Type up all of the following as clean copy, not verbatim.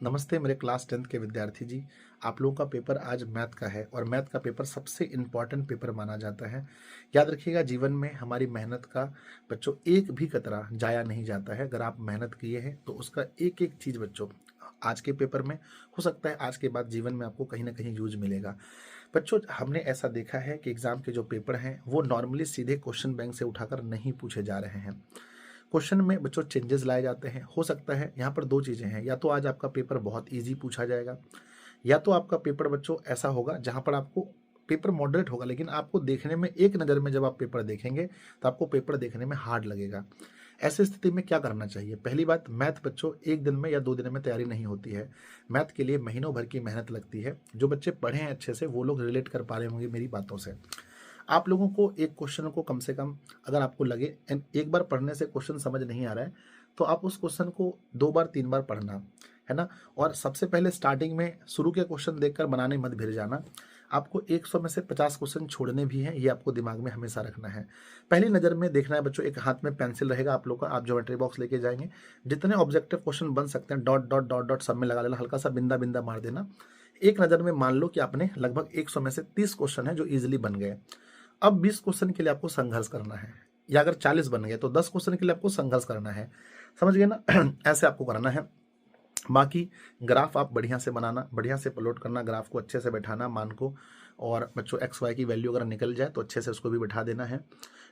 नमस्ते मेरे class 10th के विद्यार्थी जी। आप लोगों का पेपर आज मैथ का है और मैथ का पेपर सबसे इम्पॉर्टेंट पेपर माना जाता है। याद रखिएगा, जीवन में हमारी मेहनत का बच्चों एक भी कतरा जाया नहीं जाता है। अगर आप मेहनत किए हैं तो उसका एक एक चीज़ बच्चों आज के पेपर में हो सकता है, आज के बाद जीवन में आपको कहीं ना कहीं यूज मिलेगा। बच्चों, हमने ऐसा देखा है कि एग्जाम के जो पेपर हैं वो नॉर्मली सीधे क्वेश्चन बैंक से उठाकर नहीं पूछे जा रहे हैं। क्वेश्चन में बच्चों चेंजेस लाए जाते हैं। हो सकता है यहाँ पर दो चीज़ें हैं, या तो आज आपका पेपर बहुत इजी पूछा जाएगा, या तो आपका पेपर बच्चों ऐसा होगा जहाँ पर आपको पेपर मॉडरेट होगा, लेकिन आपको देखने में एक नज़र में जब आप पेपर देखेंगे तो आपको पेपर देखने में हार्ड लगेगा। ऐसी स्थिति में क्या करना चाहिए? पहली बात, मैथ बच्चों एक दिन में या 2 दिन में तैयारी नहीं होती है। मैथ के लिए महीनों भर की मेहनत लगती है। जो बच्चे पढ़े हैं अच्छे से वो लोग रिलेट कर पा रहे होंगे मेरी बातों से। आप लोगों को एक क्वेश्चन को कम से कम, अगर आपको लगे एंड एक बार पढ़ने से क्वेश्चन समझ नहीं आ रहा है, तो आप उस क्वेश्चन को 2 बार 3 बार पढ़ना, है ना। और सबसे पहले स्टार्टिंग में शुरू के क्वेश्चन देखकर बनाने मत भिड़ जाना। आपको 100 में से 50 क्वेश्चन छोड़ने भी हैं, ये आपको दिमाग में हमेशा रखना है। पहली नज़र में देखना है बच्चों, एक हाथ में पेंसिल रहेगा आप लोग का, आप ज्योमेट्री बॉक्स लेके जाएंगे। जितने ऑब्जेक्टिव क्वेश्चन बन सकते हैं डॉट डॉट डॉट डॉट सब में लगा लेना, हल्का सा बिंदा बिंदा मार देना। एक नज़र में मान लो कि आपने लगभग 100 में से 30 क्वेश्चन है जो ईजिली बन गए। अब 20 क्वेश्चन के लिए आपको संघर्ष करना है, या अगर 40 बन गए तो 10 क्वेश्चन के लिए आपको संघर्ष करना है। समझ गए ना? ऐसे आपको करना है। बाकी ग्राफ आप बढ़िया से बनाना, बढ़िया से प्लॉट करना, ग्राफ को अच्छे से बैठाना मान को। और बच्चों एक्स वाई की वैल्यू अगर निकल जाए तो अच्छे से उसको भी बैठा देना है।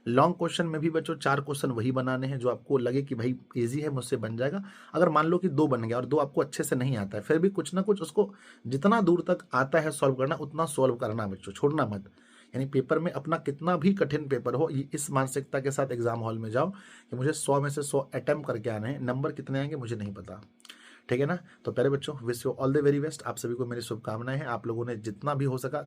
लॉन्ग क्वेश्चन में भी बच्चों 4 क्वेश्चन वही बनाने हैं जो आपको लगे कि भाई इजी है, मुझसे बन जाएगा। अगर मान लो कि 2 बन गया और 2 आपको अच्छे से नहीं आता है, फिर भी कुछ ना कुछ उसको जितना दूर तक आता है सॉल्व करना, उतना सॉल्व करना बच्चों, छोड़ना मत। यानी पेपर में अपना कितना भी कठिन पेपर हो, इस मानसिकता के साथ एग्जाम हॉल में जाओ कि मुझे 100 में से 100 अटेम्प्ट करके आने हैं, नंबर कितने आएंगे मुझे नहीं पता। ठीक है ना? तो प्यारे बच्चों, wish you all the very best. आप सभी को मेरी शुभकामनाएं हैं। आप लोगों ने जितना भी हो सका